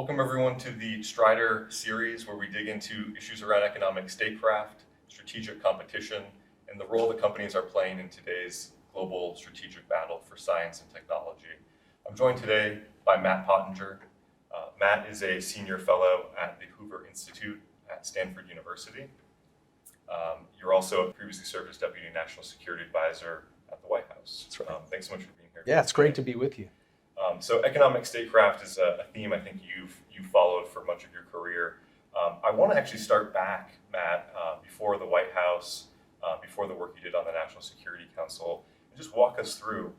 Welcome everyone to the Strider series where we dig into issues around economic statecraft, strategic competition, and the role that companies are playing in today's global strategic battle for science and technology. I'm joined today by Matt Pottinger. Matt is a senior fellow at the Hoover Institute at Stanford University. You're also previously served as Deputy National Security Advisor at the White House. That's right. Thanks so much for being here. Yeah, it's great to be with you. So economic statecraft is a theme I think you've followed for much of your career. I want to actually start back, Matt, before the White House, before the work you did on the National Security Council, and just walk us through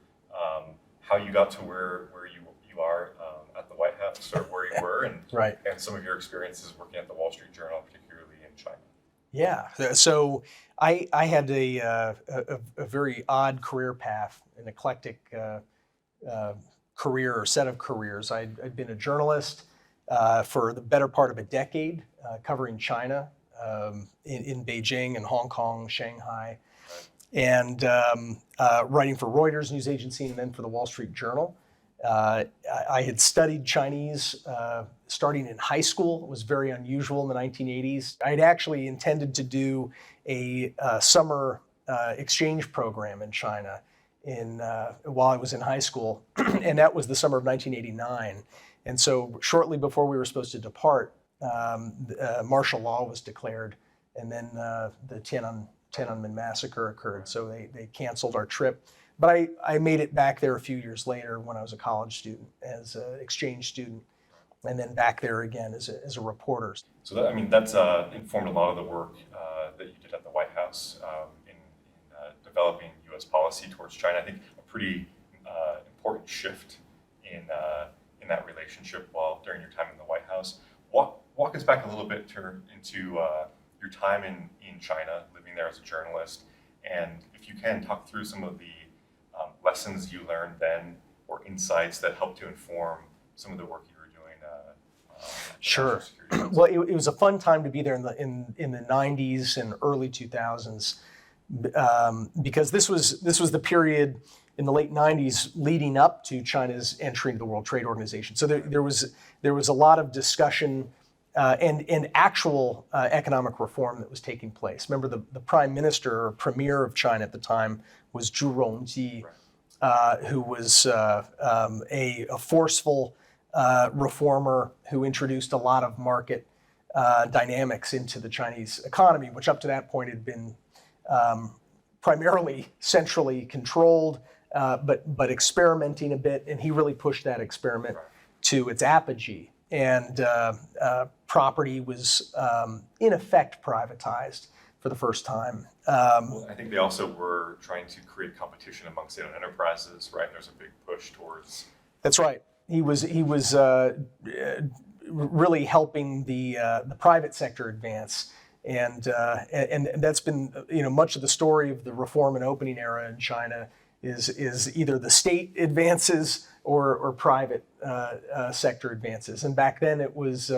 how you got to where you are at the White House, or where you were, and Right. and some of your experiences working at the Wall Street Journal, particularly in China. Yeah. So I had a very odd career path, an eclectic career or set of careers. I'd been a journalist for the better part of a decade, covering China in Beijing and Hong Kong, Shanghai, and writing for Reuters news agency and then for the Wall Street Journal. I had studied Chinese starting in high school. It was very unusual in the 1980s. I'd actually intended to do a summer exchange program in China while I was in high school, and that was the summer of 1989. And so shortly before we were supposed to depart, martial law was declared, and then the Tiananmen massacre occurred. So they canceled our trip. But I made it back there a few years later when I was a college student, as an exchange student, and then back there again as a reporter. So that's informed a lot of the work that you did at the White House in developing U.S. policy towards China. I think a pretty important shift in that relationship during your time in the White House. Walk us back a little bit into your time in China, living there as a journalist, and if you can, talk through some of the lessons you learned then, or insights that helped to inform some of the work you were doing. Sure. Well, it was a fun time to be there in the 90s and early 2000s, because this was the period in the late 90s leading up to China's entry into the World Trade Organization. So there was a lot of discussion and actual economic reform that was taking place. Remember, the prime minister or premier of China at the time was Zhu Rongji, who was a forceful reformer who introduced a lot of market dynamics into the Chinese economy, which up to that point had been primarily centrally controlled, but experimenting a bit, and he really pushed that experiment to its apogee. And property was in effect privatized for the first time. I think they also were trying to create competition among state-owned enterprises, right? And there's a big push towards. That's right. He was really helping the private sector advance, and that's been much of the story of the reform and opening era in China is either the state advances or private sector advances. And back then it was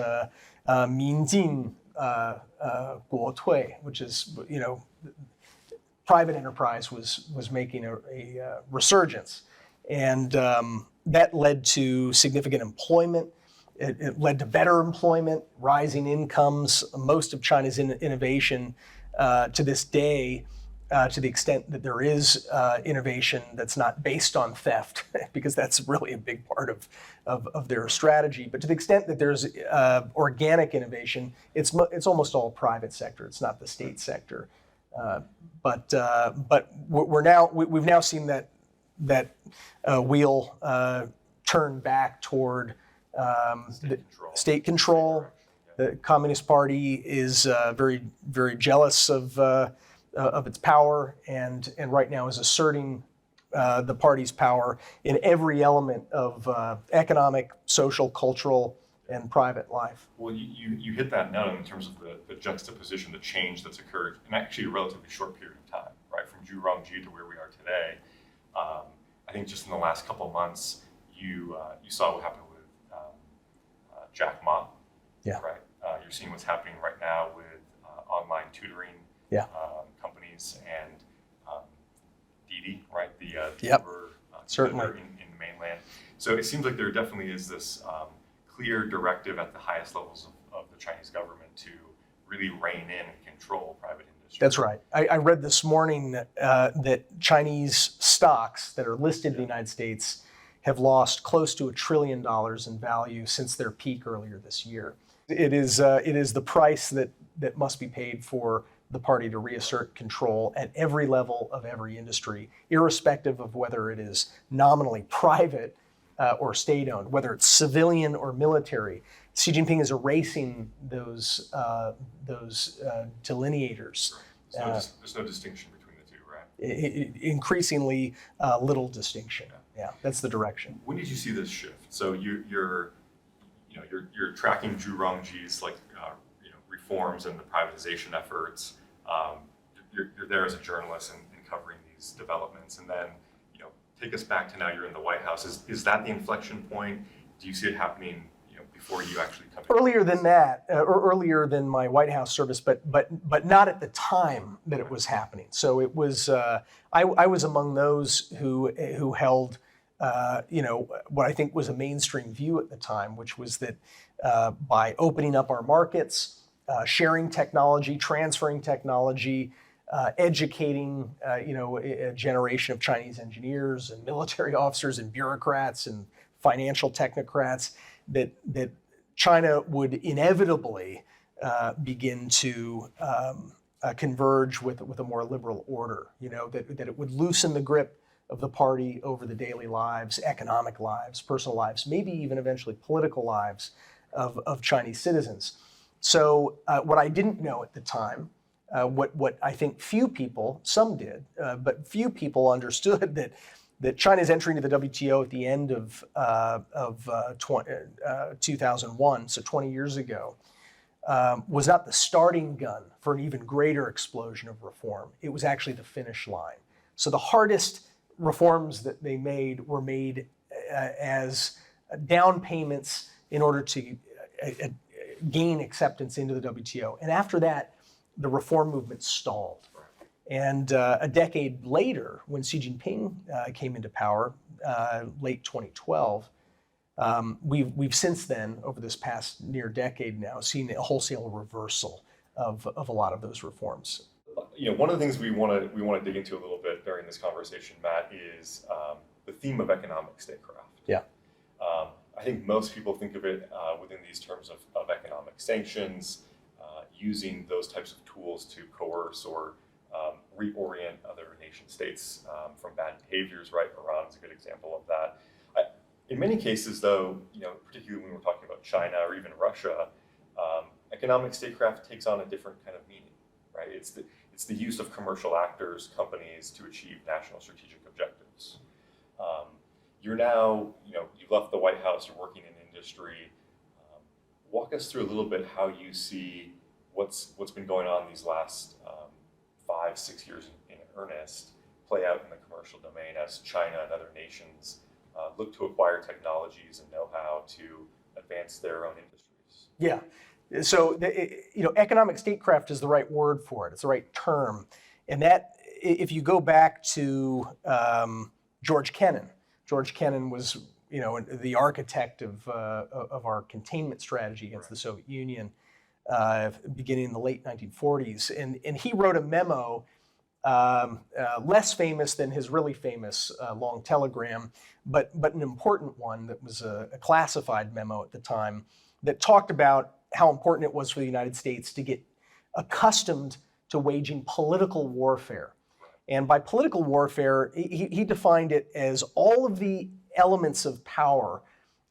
Minjin Guotui, which is private enterprise was making a resurgence, and that led to significant employment. It led to better employment, rising incomes. Most of China's innovation to this day, to the extent that there is innovation that's not based on theft, because that's really a big part of their strategy. But to the extent that there's organic innovation, it's almost all private sector. It's not the state sector. But we've now seen that wheel turn back toward state control. The Communist Party is very, very jealous of its power, and right now is asserting the party's power in every element of economic, social, cultural, and private life. Well, you hit that note in terms of the juxtaposition, the change that's occurred in actually a relatively short period of time, right? From Zhu Rongji to where we are today. I think just in the last couple of months, you saw what happened with Jack Ma, yeah. Right? You're seeing what's happening right now with online tutoring companies and Didi, right? The Uber certainly in the mainland. So it seems like there definitely is this clear directive at the highest levels of the Chinese government to really rein in and control private industry. That's right. I read this morning that Chinese stocks that are listed in the United States have lost close to $1 trillion in value since their peak earlier this year. It is the price that must be paid for the party to reassert control at every level of every industry, irrespective of whether it is nominally private or state-owned, whether it's civilian or military. Xi Jinping is erasing those delineators. There's no distinction between the two, right? Increasingly little distinction. Yeah, that's the direction. When did you see this shift? So you're tracking Zhu Rongji's reforms and the privatization efforts. You're there as a journalist and covering these developments, and then take us back to now you're in the White House. Is that the inflection point? Do you see it happening before you actually come in? Earlier than that, or earlier than my White House service, but not at the time that it was happening. So it was I was among those who held what I think was a mainstream view at the time, which was that by opening up our markets, sharing technology, transferring technology, educating a generation of Chinese engineers and military officers and bureaucrats and financial technocrats, that China would inevitably begin to converge with a more liberal order. That it would loosen the grip of the party over the daily lives, economic lives, personal lives, maybe even eventually political lives of Chinese citizens. So what I didn't know at the time, what I think few people, some did, but few people understood that China's entry into the WTO at the end of 2001, so 20 years ago, was not the starting gun for an even greater explosion of reform. It was actually the finish line. So the hardest reforms that they made were made as down payments in order to gain acceptance into the WTO. And after that, the reform movement stalled. And a decade later, when Xi Jinping came into power, late 2012, we've since then, over this past near decade now, seen a wholesale reversal of a lot of those reforms. One of the things we want to dig into a little bit during this conversation, Matt, is the theme of economic statecraft. Yeah. I think most people think of it within these terms of economic sanctions, using those types of tools to coerce or reorient other nation states from bad behaviors, right? Iran is a good example of that. In many cases, though, particularly when we're talking about China or even Russia, economic statecraft takes on a different kind of meaning, right? It's the use of commercial actors, companies, to achieve national strategic objectives. You're now, you left the White House, you're working in industry. Walk us through a little bit how you see what's been going on these last 5-6 years in earnest play out in the commercial domain as China and other nations look to acquire technologies and know-how to advance their own industries. Yeah. So, economic statecraft is the right word for it. It's the right term. And that, if you go back to George Kennan was, the architect of our containment strategy against the Soviet Union, beginning in the late 1940s. And he wrote a memo, less famous than his really famous long telegram, but an important one that was a classified memo at the time that talked about how important it was for the United States to get accustomed to waging political warfare. And by political warfare, he defined it as all of the elements of power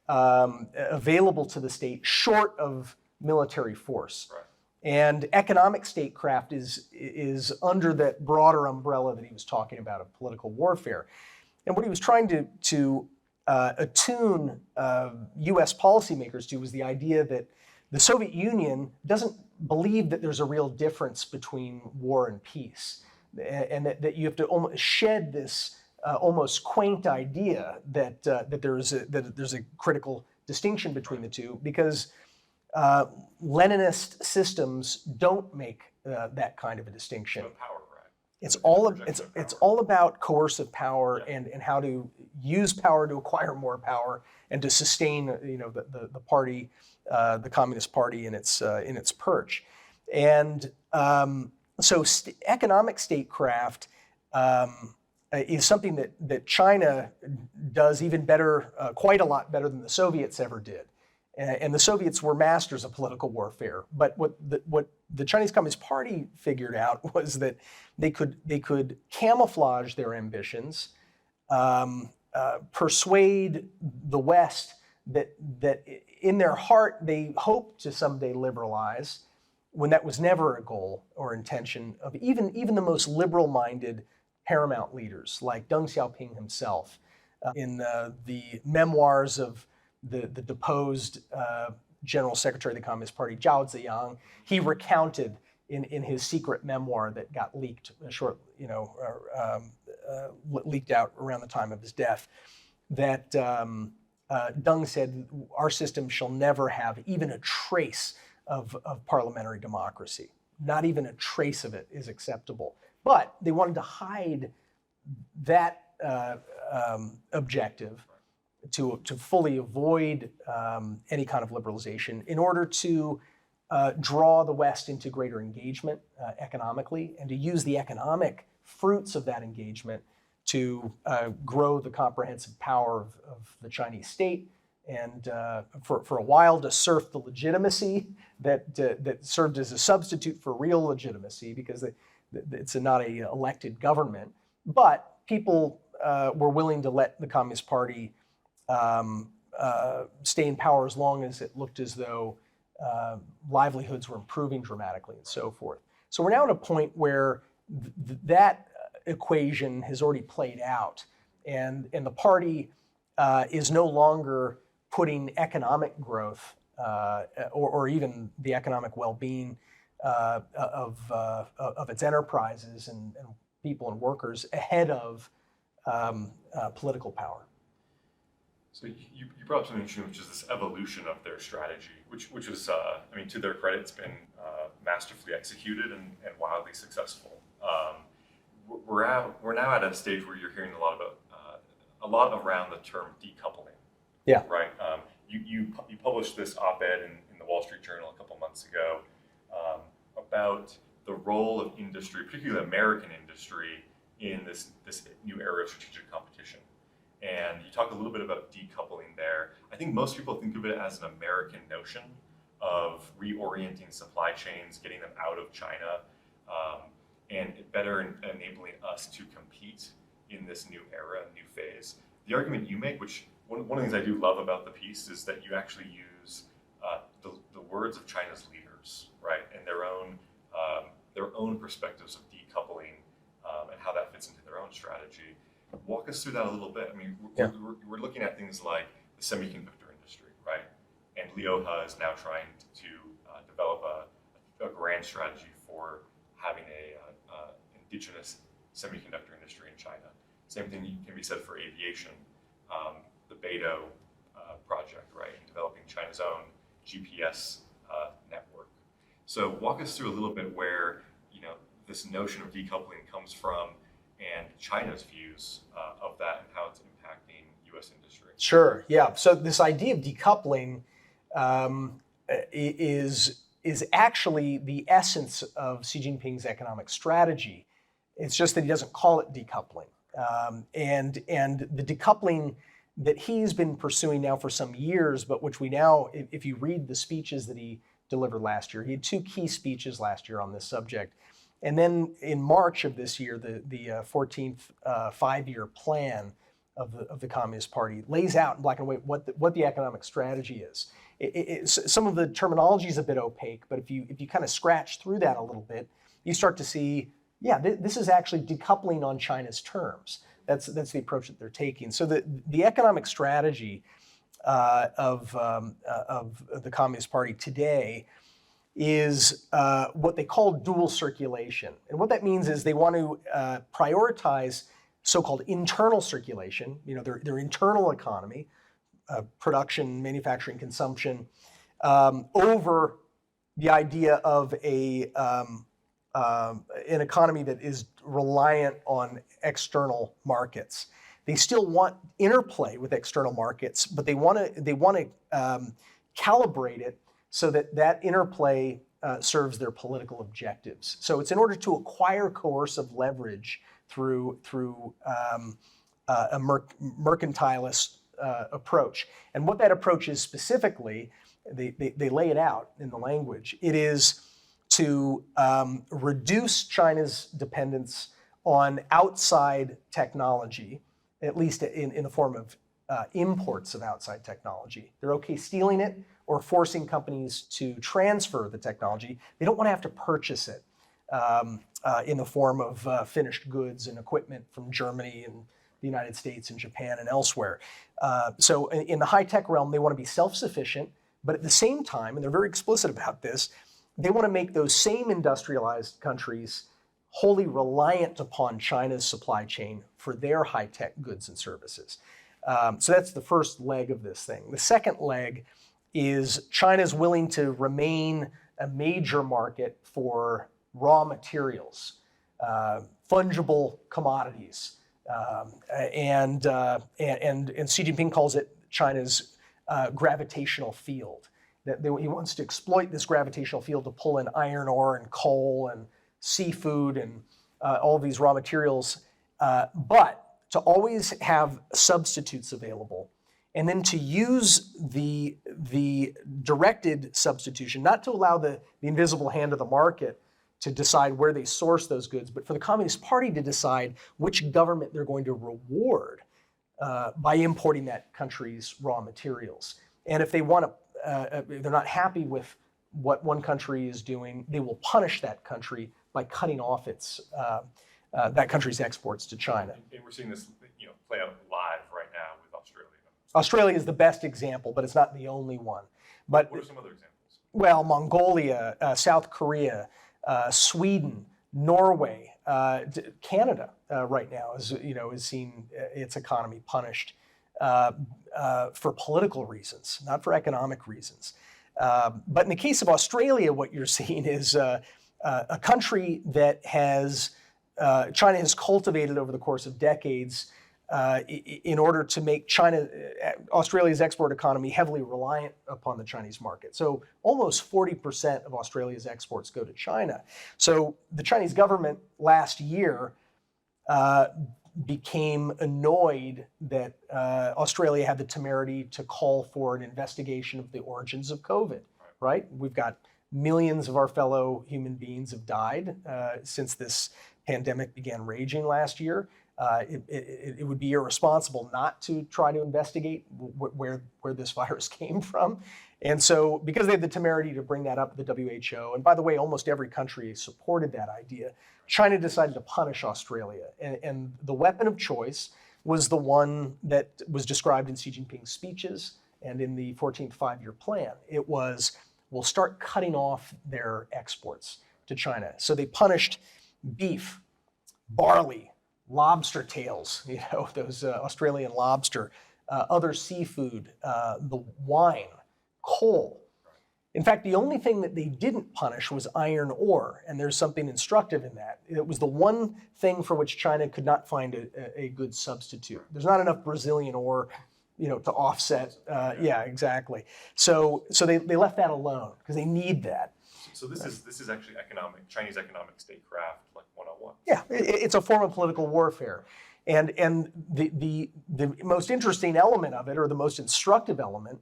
available to the state short of military force. Right. And economic statecraft is under that broader umbrella that he was talking about of political warfare. And what he was trying to attune U.S. policymakers to was the idea that the Soviet Union doesn't believe that there's a real difference between war and peace, and that you have to almost shed this almost quaint idea that there's a critical distinction between the two, because Leninist systems don't make that kind of a distinction. No power, right? It's in the all projection of it's power. all about coercive power Yeah. and how to use power to acquire more power and to sustain the party, the Communist Party in its perch, and so economic statecraft is something that China does even better, quite a lot better than the Soviets ever did. And the Soviets were masters of political warfare. But what the Chinese Communist Party figured out was that they could camouflage their ambitions, persuade the West that in their heart they hoped to someday liberalize, when that was never a goal or intention of even the most liberal-minded paramount leaders like Deng Xiaoping himself. In the memoirs of the deposed General Secretary of the Communist Party, Zhao Ziyang, he recounted in his secret memoir that got leaked leaked out around the time of his death, that Deng said, "Our system shall never have even a trace of parliamentary democracy. Not even a trace of it is acceptable." But they wanted to hide that objective to fully avoid any kind of liberalization in order to draw the West into greater engagement economically, and to use the economic fruits of that engagement to grow the comprehensive power of the Chinese state, and for a while to surf the legitimacy that served as a substitute for real legitimacy, because it's not an elected government. But people were willing to let the Communist Party stay in power as long as it looked as though livelihoods were improving dramatically and so forth. So we're now at a point where that equation has already played out, and the party is no longer putting economic growth or even the economic well-being of its enterprises and people and workers ahead of political power. So you brought up something interesting, which is this evolution of their strategy, which was, I mean, to their credit, it's been masterfully executed and wildly successful. We're now at a stage where you're hearing a lot around the term decoupling. Yeah. Right. You published this op-ed in the Wall Street Journal a couple months ago about the role of industry, particularly American industry, in this new era of strategic competition. And you talk a little bit about decoupling there. I think most people think of it as an American notion of reorienting supply chains, getting them out of China, and better enabling us to compete in this new era, new phase. The argument you make, which one of the things I do love about the piece, is that you actually use the words of China's leaders, right, and their own perspectives of decoupling and how that fits into their own strategy. Walk us through that a little bit. I mean, we're looking at things like the semiconductor industry, right? And Liu He is now trying to develop a grand strategy for having a indigenous semiconductor industry in China. Same thing can be said for aviation. The Beidou project, right, in developing China's own GPS network. So walk us through a little bit where this notion of decoupling comes from, and China's views of that and how it's impacting U.S. industry. Sure. Yeah. So this idea of decoupling is actually the essence of Xi Jinping's economic strategy. It's just that he doesn't call it decoupling. And the decoupling that he's been pursuing now for some years, but which we now, if you read the speeches that he delivered last year, he had 2 key speeches last year on this subject. And then in March of this year, the 14th 5-year plan of the Communist Party lays out in black and white what the economic strategy is. Some of the terminology is a bit opaque, but if you kind of scratch through that a little bit, you start to see, yeah, this is actually decoupling on China's terms. That's the approach that they're taking. So the economic strategy of the Communist Party today is what they call dual circulation. And what that means is they want to prioritize so-called internal circulation, their internal economy, production, manufacturing, consumption, over the idea of a an economy that is reliant on external markets. They still want interplay with external markets, but they want to calibrate it so that that interplay serves their political objectives. So it's in order to acquire coercive leverage through a mercantilist approach. And what that approach is specifically, they lay it out in the language. It is to reduce China's dependence on outside technology, at least in the form of imports of outside technology. They're okay stealing it or forcing companies to transfer the technology. They don't want to have to purchase it in the form of finished goods and equipment from Germany and the United States and Japan and elsewhere. So in the high-tech realm, they want to be self-sufficient, but at the same time, and they're very explicit about this, they want to make those same industrialized countries wholly reliant upon China's supply chain for their high-tech goods and services. So that's the first leg of this thing. The second leg is China's willing to remain a major market for raw materials, fungible commodities, and Xi Jinping calls it China's gravitational field. He wants to exploit this gravitational field to pull in iron ore and coal and seafood and all these raw materials, but to always have substitutes available, and then to use the directed substitution, not to allow the invisible hand of the market to decide where they source those goods, but for the Communist Party to decide which government they're going to reward by importing that country's raw materials. And if they want to, they're not happy with what one country is doing, they will punish that country by cutting off its that country's exports to China. And we're seeing this, play out live right now with Australia. Australia is the best example, but it's not the only one. But what are some other examples? Well, Mongolia, South Korea, Sweden, Norway, Canada right now is seeing its economy punished for political reasons, not for economic reasons. But in the case of Australia, what you're seeing is a country that China has cultivated over the course of decades in order to make Australia's export economy heavily reliant upon the Chinese market. So almost 40% of Australia's exports go to China. So the Chinese government last year became annoyed that Australia had the temerity to call for an investigation of the origins of COVID, right? We've got millions of our fellow human beings have died since this pandemic began raging last year. It would be irresponsible not to try to investigate where this virus came from. And so because they had the temerity to bring that up at the WHO, and by the way, almost every country supported that idea, China decided to punish Australia. And the weapon of choice was the one that was described in Xi Jinping's speeches and in the 14th five-year plan. It was, we'll start cutting off their exports to China. So they punished beef, barley, lobster tails, those Australian lobster, other seafood, the wine, coal. In fact, the only thing that they didn't punish was iron ore, and there's something instructive in that. It was the one thing for which China could not find a good substitute. There's not enough Brazilian ore, to offset. Yeah, exactly. So they left that alone because they need that. So this is actually Chinese economic statecraft, like 101. Yeah, it's a form of political warfare. And the most interesting element of it, or the most instructive element,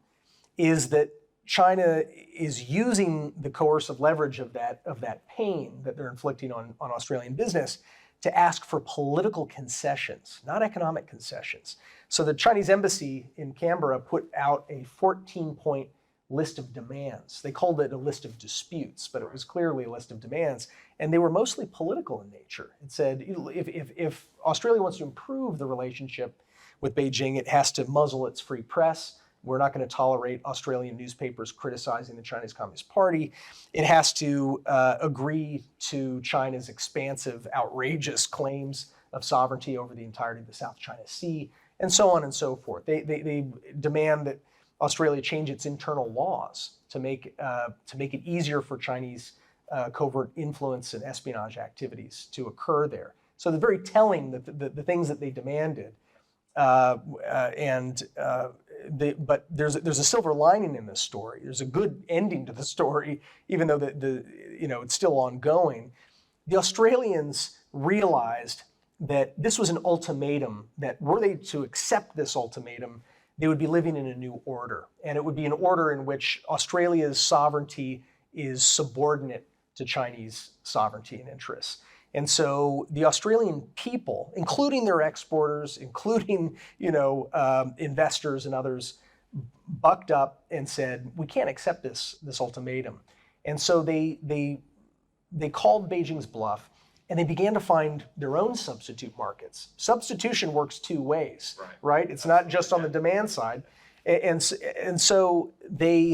is that China is using the coercive leverage of that pain that they're inflicting on Australian business to ask for political concessions, not economic concessions. So the Chinese embassy in Canberra put out a 14-point list of demands. They called it a list of disputes, but it was clearly a list of demands, and they were mostly political in nature. It said if Australia wants to improve the relationship with Beijing, it has to muzzle its free press. We're not going to tolerate Australian newspapers criticizing the Chinese Communist Party. It has to agree to China's expansive, outrageous claims of sovereignty over the entirety of the South China Sea, and so on and so forth. They demand that Australia change its internal laws to make it easier for Chinese covert influence and espionage activities to occur there. So they're very telling that the things that they demanded. But there's a silver lining in this story. There's a good ending to the story, even though it's still ongoing. The Australians realized that this was an ultimatum, that were they to accept this ultimatum, they would be living in a new order. And it would be an order in which Australia's sovereignty is subordinate to Chinese sovereignty and interests. And so the Australian people, including their exporters, including investors and others, bucked up and said, we can't accept this ultimatum. And so they called Beijing's bluff, and they began to find their own substitute markets. Substitution works two ways, right? It's not just on the demand side. And so they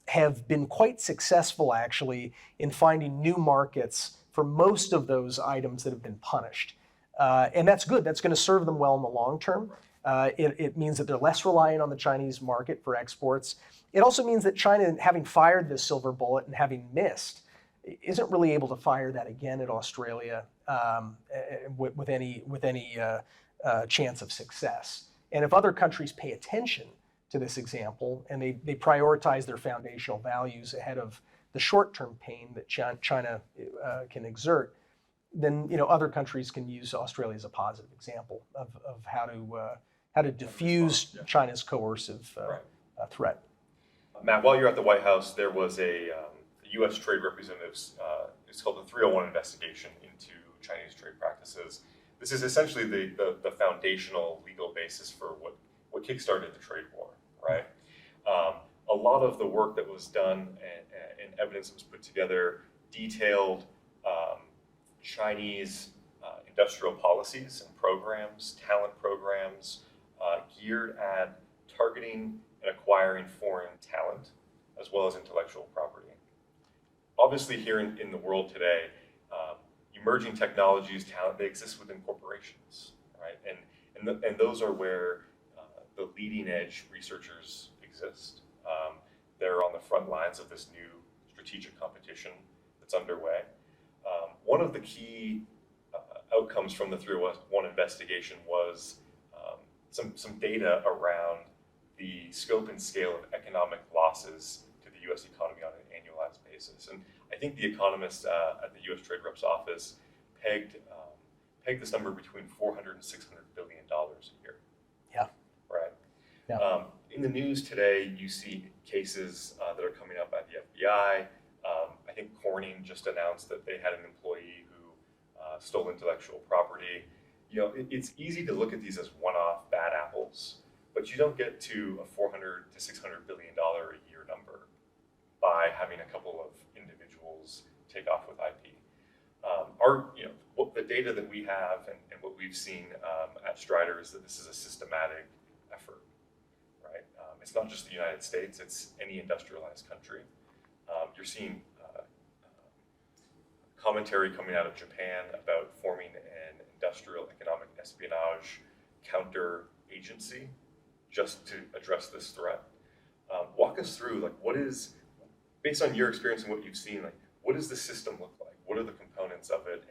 have been quite successful, actually, in finding new markets for most of those items that have been punished. And that's good. That's going to serve them well in the long term. It means that they're less reliant on the Chinese market for exports. It also means that China, having fired this silver bullet and having missed, isn't really able to fire that again at Australia with any chance of success. And if other countries pay attention to this example and they prioritize their foundational values ahead of the short-term pain that China can exert, then other countries can use Australia as a positive example of how to diffuse China's coercive threat. Matt, while you're at the White House, there was a U.S. trade representatives. It's called the 301 investigation into Chinese trade practices. This is essentially the foundational legal basis for what kickstarted the trade war, right? A lot of the work that was done and evidence that was put together detailed Chinese industrial policies and programs, talent programs, geared at targeting and acquiring foreign talent, as well as intellectual property. Obviously, here in the world today, emerging technologies, talent, they exist within corporations, right? And those are where the leading edge researchers exist. They're on the front lines of this new strategic competition that's underway. One of the key outcomes from the 301 investigation was some data around the scope and scale of economic losses to the U.S. economy on an annualized basis. And I think the economists at the U.S. Trade Rep's office pegged this number between $400 and $600 billion a year. Yeah. Right. Yeah. In the news today, you see cases that are coming up at the FBI. I think Corning just announced that they had an employee who stole intellectual property. It's easy to look at these as one-off bad apples, but you don't get to a $400 to $600 billion a year number by having a couple of individuals take off with IP. What the data that we have and what we've seen at Strider is that this is a systematic effort, right? It's not just the United States; it's any industrialized country. You're seeing commentary coming out of Japan about forming an industrial economic espionage counter agency just to address this threat. Walk us through, what is, based on your experience and what you've seen, what does the system look like? What are the components of it?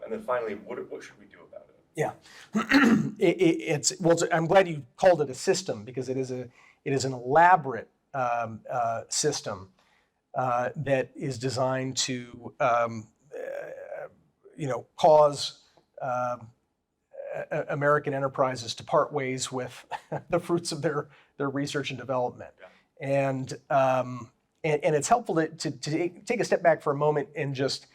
And then finally, what should we do about it? Yeah, I'm glad you called it a system, because it is an elaborate system that is designed to cause American enterprises to part ways with the fruits of their research and development. Yeah. And it's helpful to take a step back for a moment and just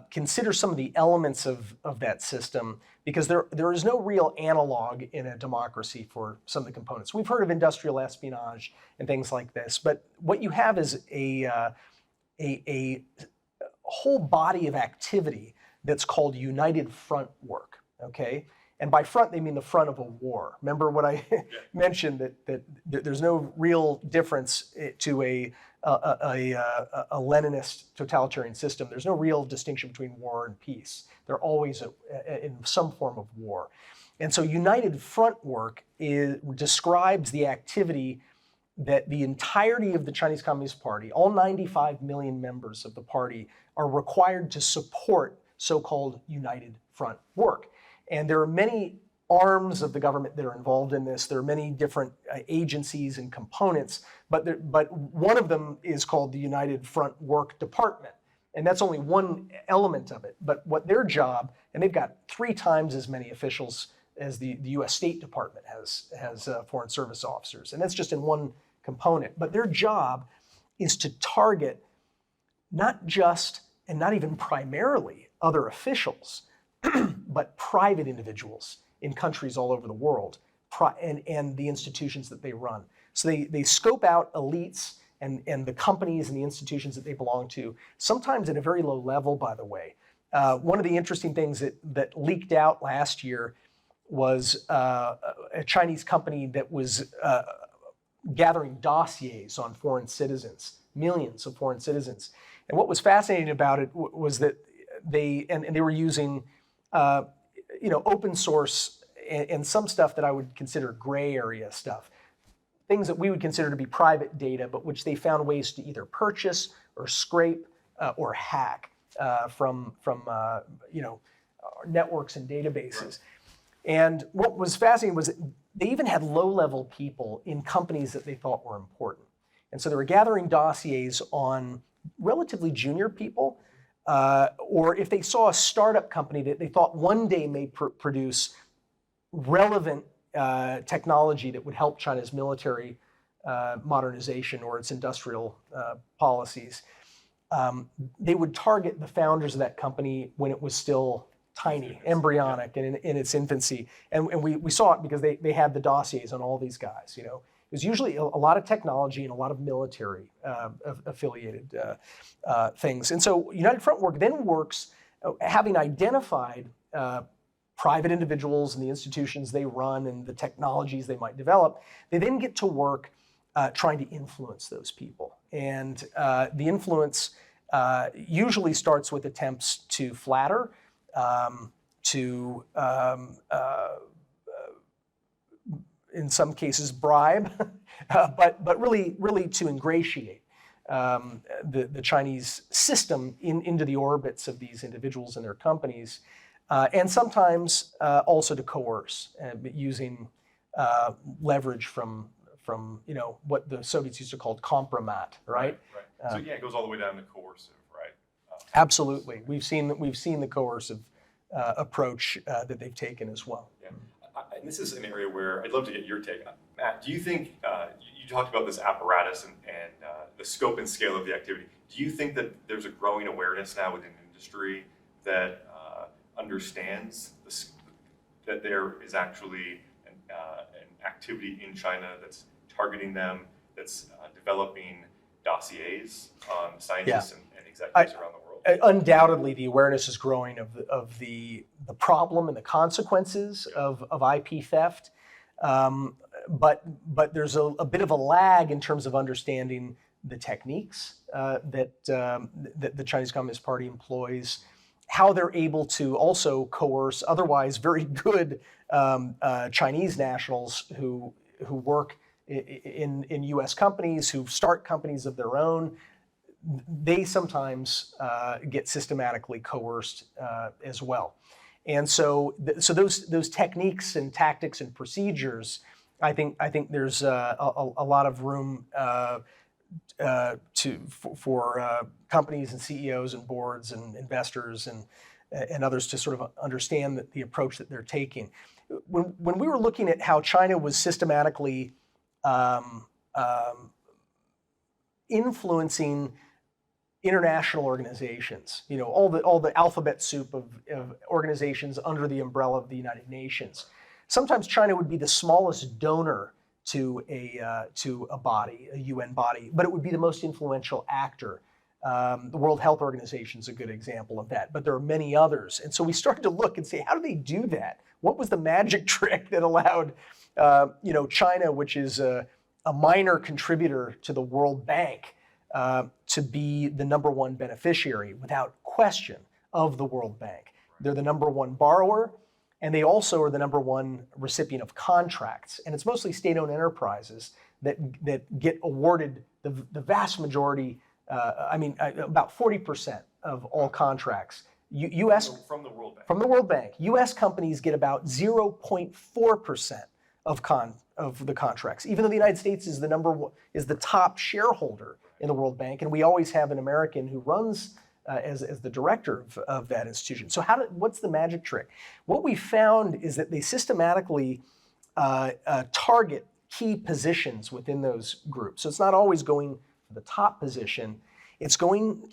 consider some of the elements of that system, because there is no real analog in a democracy for some of the components. We've heard of industrial espionage and things like this, but what you have is a whole body of activity that's called united front work, okay? And by front, they mean the front of a war. Remember what I mentioned, that there's no real difference to a Leninist totalitarian system. There's no real distinction between war and peace. They're always in some form of war. And so united front work describes the activity that the entirety of the Chinese Communist Party, all 95 million members of the party, are required to support so-called United Front work. And there are many arms of the government that are involved in this. There are many different agencies and components, but one of them is called the United Front Work Department. And that's only one element of it. But what their job, and they've got 3 times as many officials as the US State Department has Foreign Service officers. And that's just in one component. But their job is to target not just, and not even primarily, other officials, but private individuals in countries all over the world, and the institutions that they run. So they scope out elites and the companies and the institutions that they belong to, sometimes at a very low level, by the way. One of the interesting things that leaked out last year was a Chinese company that was gathering dossiers on foreign citizens, millions of foreign citizens. And what was fascinating about it was that they were using open source and some stuff that I would consider gray area stuff, things that we would consider to be private data, but which they found ways to either purchase or scrape or hack from networks and databases. Right. And what was fascinating was that they even had low-level people in companies that they thought were important. And so they were gathering dossiers on relatively junior people, or if they saw a startup company that they thought one day may produce relevant technology that would help China's military modernization or its industrial policies, they would target the founders of that company when it was still tiny, embryonic, and in its infancy. And we saw it because they had the dossiers on all these guys. It was usually a lot of technology and a lot of military affiliated things. And so United Front Work then works, having identified private individuals and the institutions they run and the technologies they might develop, they then get to work trying to influence those people. And the influence usually starts with attempts to flatter, in some cases bribe, but really to ingratiate the Chinese system into the orbits of these individuals and their companies, and sometimes also to coerce, using leverage from what the Soviets used to call compromat, right? Right. So it goes all the way down to coercive, right? Absolutely, we've seen the coercive approach that they've taken as well. Yeah. And this is an area where I'd love to get your take. Matt, do you think, you talked about this apparatus and the scope and scale of the activity. Do you think that there's a growing awareness now within industry that understands that there is actually an activity in China that's targeting them, that's developing dossiers on scientists and executives around the world? Undoubtedly, the awareness is growing of the problem and the consequences of IP theft, but there's a bit of a lag in terms of understanding the techniques that the Chinese Communist Party employs, how they're able to also coerce otherwise very good Chinese nationals who work in U.S. companies, who start companies of their own. They sometimes get systematically coerced as well. And so those techniques and tactics and procedures, I think there's a lot of room for companies and CEOs and boards and investors and others to sort of understand the approach that they're taking. When we were looking at how China was systematically influencing international organizations, all the alphabet soup of organizations under the umbrella of the United Nations. Sometimes China would be the smallest donor to a body, a UN body, but it would be the most influential actor. The World Health Organization is a good example of that, but there are many others. And so we started to look and say, how do they do that? What was the magic trick that allowed China, which is a minor contributor to the World Bank, to be the #1 beneficiary without question of the World Bank? They're the #1 borrower. And they also are the number one recipient of contracts. And it's mostly state-owned enterprises that get awarded the vast majority, about 40% of all contracts. From the World Bank. From the World Bank. U.S. companies get about 0.4% of the contracts, even though the United States is the top shareholder in the World Bank, and we always have an American who runs as the director of that institution. So what's the magic trick? What we found is that they systematically target key positions within those groups. So it's not always going for the top position. It's going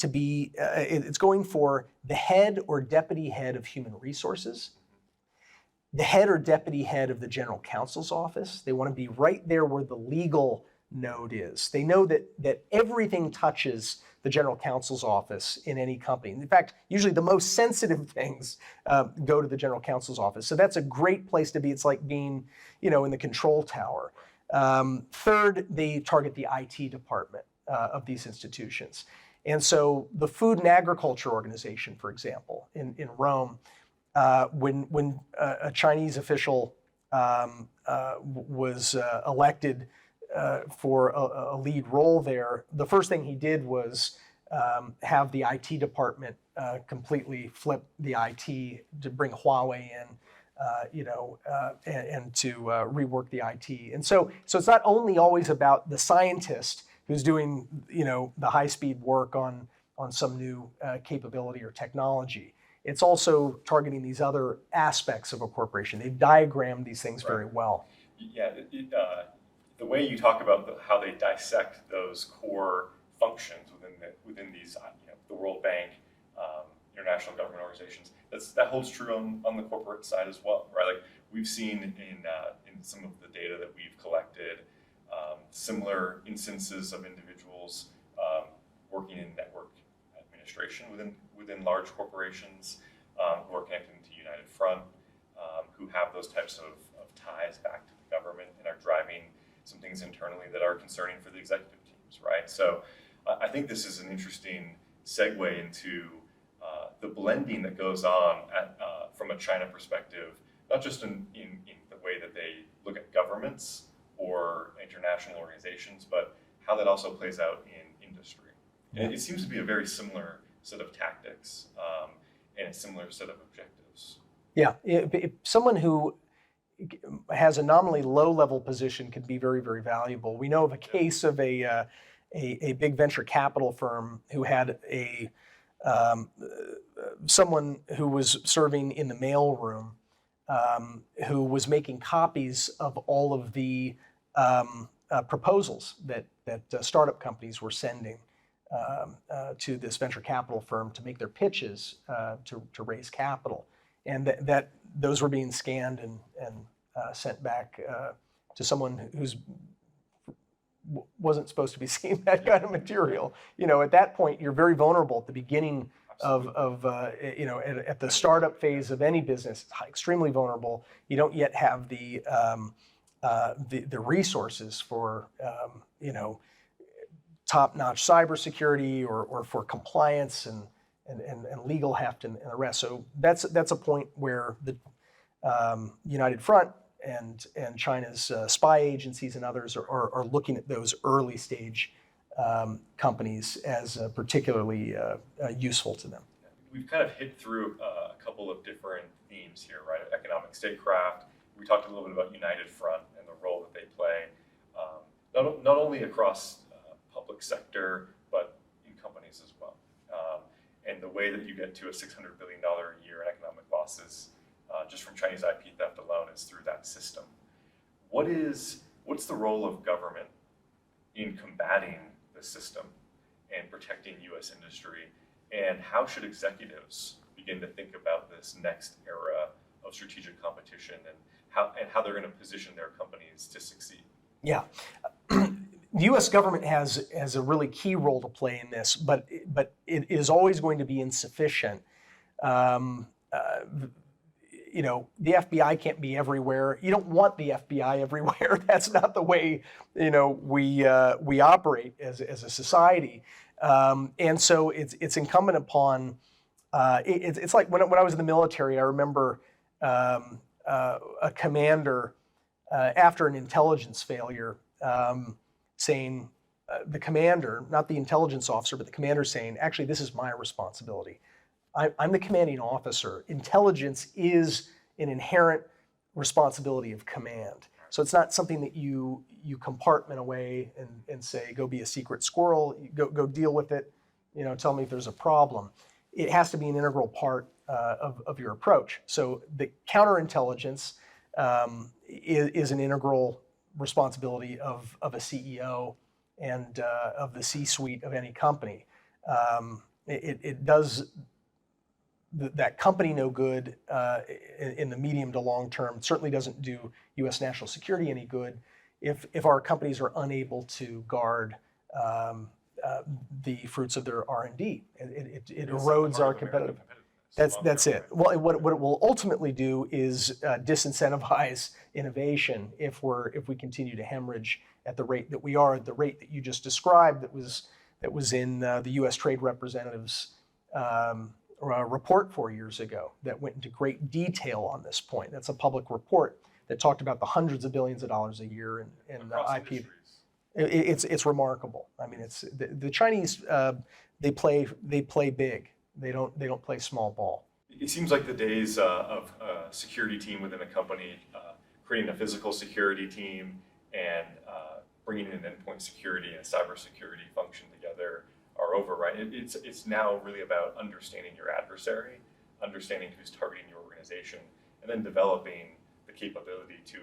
for the head or deputy head of human resources, the head or deputy head of the general counsel's office. They want to be right there where the legal node is. They know that everything touches the general counsel's office in any company. In fact, usually the most sensitive things go to the general counsel's office. So that's a great place to be. It's like being, in the control tower. Third, they target the IT department of these institutions. And so the Food and Agriculture Organization, for example, in Rome, when a Chinese official was elected for a lead role there, the first thing he did was have the IT department completely flip the IT to bring Huawei in, and to rework the IT. And so it's not only always about the scientist who's doing, the high-speed work on some new capability or technology. It's also targeting these other aspects of a corporation. They've diagrammed these things very well. Yeah, the way you talk about how they dissect those core functions within these, the World Bank, international government organizations, that holds true on the corporate side as well, right? Like we've seen in some of the data that we've collected, similar instances of individuals working in network administration within large corporations who are connected to United Front, who have those types of ties back to the government and are driving some things internally that are concerning for the executive teams, right? So I think this is an interesting segue into the blending that goes on from a China perspective, not just in the way that they look at governments or international organizations, but how that also plays out in industry. Yeah. It seems to be a very similar set of tactics and a similar set of objectives. Yeah, if someone who has a nominally low-level position can be very, very valuable. We know of a case of a big venture capital firm who had someone who was serving in the mailroom who was making copies of all of the proposals that startup companies were sending to this venture capital firm to make their pitches to raise capital, and that those were being scanned and sent back to someone who's wasn't supposed to be seeing that kind of material. At that point, you're very vulnerable at the beginning of at the startup phase of any business. It's extremely vulnerable. You don't yet have the resources for top-notch cybersecurity or for compliance and legal heft and the rest. So that's a point where the United Front and China's spy agencies and others are looking at those early stage companies as particularly useful to them. We've kind of hit through a couple of different themes here, right? Economic statecraft. We talked a little bit about United Front and the role that they play, not only across public sector, but in companies as well. And the way that you get to a $600 billion a year in economic losses just from Chinese IP theft alone is through that system. What's the role of government in combating the system and protecting U.S. industry? And how should executives begin to think about this next era of strategic competition and how they're going to position their companies to succeed? Yeah. The U.S. government has a really key role to play in this, but it is always going to be insufficient. The FBI can't be everywhere. You don't want the FBI everywhere. That's not the way we operate as a society. And so it's incumbent upon. It's like when I was in the military. I remember a commander after an intelligence failure saying, the commander, not the intelligence officer, but the commander saying, actually, this is my responsibility. I'm the commanding officer. Intelligence is an inherent responsibility of command. So it's not something that you compartment away and say, go be a secret squirrel, go deal with it, tell me if there's a problem. It has to be an integral part of your approach. So the counterintelligence is an integral responsibility of a CEO and of the C-suite of any company. It does that company no good in the medium to long term. It certainly doesn't do U.S. national security any good if our companies are unable to guard the fruits of their R&D. It erodes our competitive. That's it. Well, what it will ultimately do is disincentivize innovation if we continue to hemorrhage at the rate that we are, at the rate that you just described, that was in the U.S. Trade Representative's report 4 years ago that went into great detail on this point. That's a public report that talked about the hundreds of billions of dollars a year in IP. It's remarkable. I mean, it's the Chinese. They play big. They don't play small ball. It seems like the days of a security team within a company, creating a physical security team and bringing in endpoint security and cybersecurity function together are over, right? It's now really about understanding your adversary, understanding who's targeting your organization, and then developing the capability to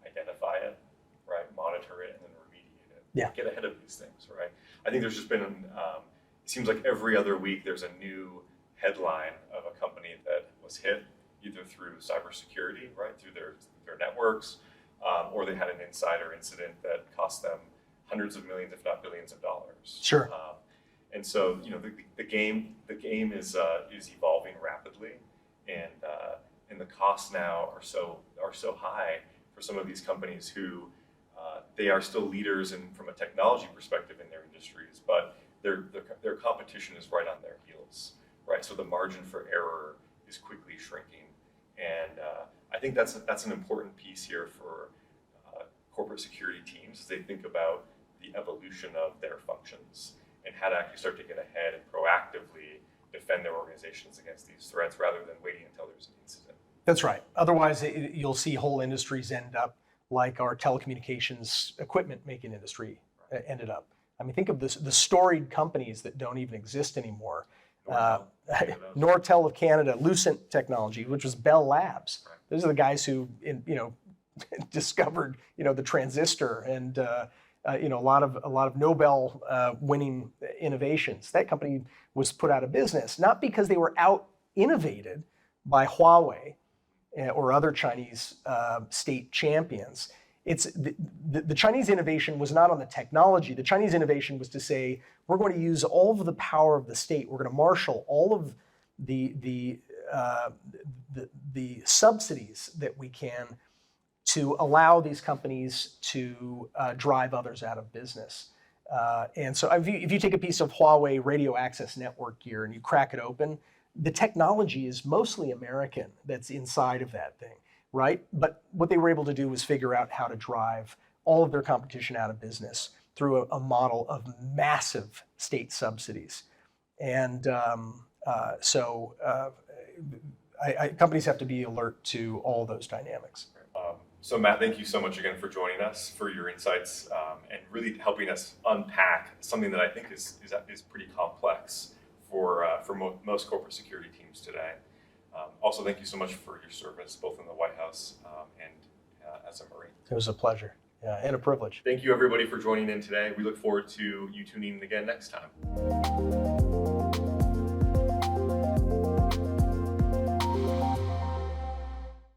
identify it, right? Monitor it, and then remediate it. Yeah. Get ahead of these things, right? I think there's just been, it seems like every other week there's a new headline of a company that was hit either through cybersecurity, right? Through their networks, or they had an insider incident that cost them hundreds of millions, if not billions of dollars. Sure. And so, the game is evolving rapidly, and the costs now are so high for some of these companies who they are still leaders from a technology perspective in their industries, but their competition is right on their heels, right? So the margin for error is quickly shrinking, and I think that's an important piece here for corporate security teams as they think about the evolution of their functions and how to actually start to get ahead and proactively defend their organizations against these threats rather than waiting until there's an incident. That's right. Otherwise, you'll see whole industries end up like our telecommunications equipment making industry ended up. I mean, think of the storied companies that don't even exist anymore. Nortel of Canada, Lucent Technology, which was Bell Labs. Right. Those are the guys who, discovered, the transistor and a lot of Nobel winning innovations. That company was put out of business, not because they were out innovated by Huawei or other Chinese state champions. It's the Chinese innovation was not on the technology. The Chinese innovation was to say, we're going to use all of the power of the state. We're going to marshal all of the subsidies that we can to allow these companies to drive others out of business. And so if you take a piece of Huawei radio access network gear and you crack it open, the technology is mostly American that's inside of that thing, right? But what they were able to do was figure out how to drive all of their competition out of business through a model of massive state subsidies. And companies have to be alert to all those dynamics. So Matt, thank you so much again for joining us, for your insights, and really helping us unpack something that I think is pretty complex for most corporate security teams today. Also, thank you so much for your service, both in the White House and as a Marine. It was a pleasure, and a privilege. Thank you, everybody, for joining in today. We look forward to you tuning in again next time.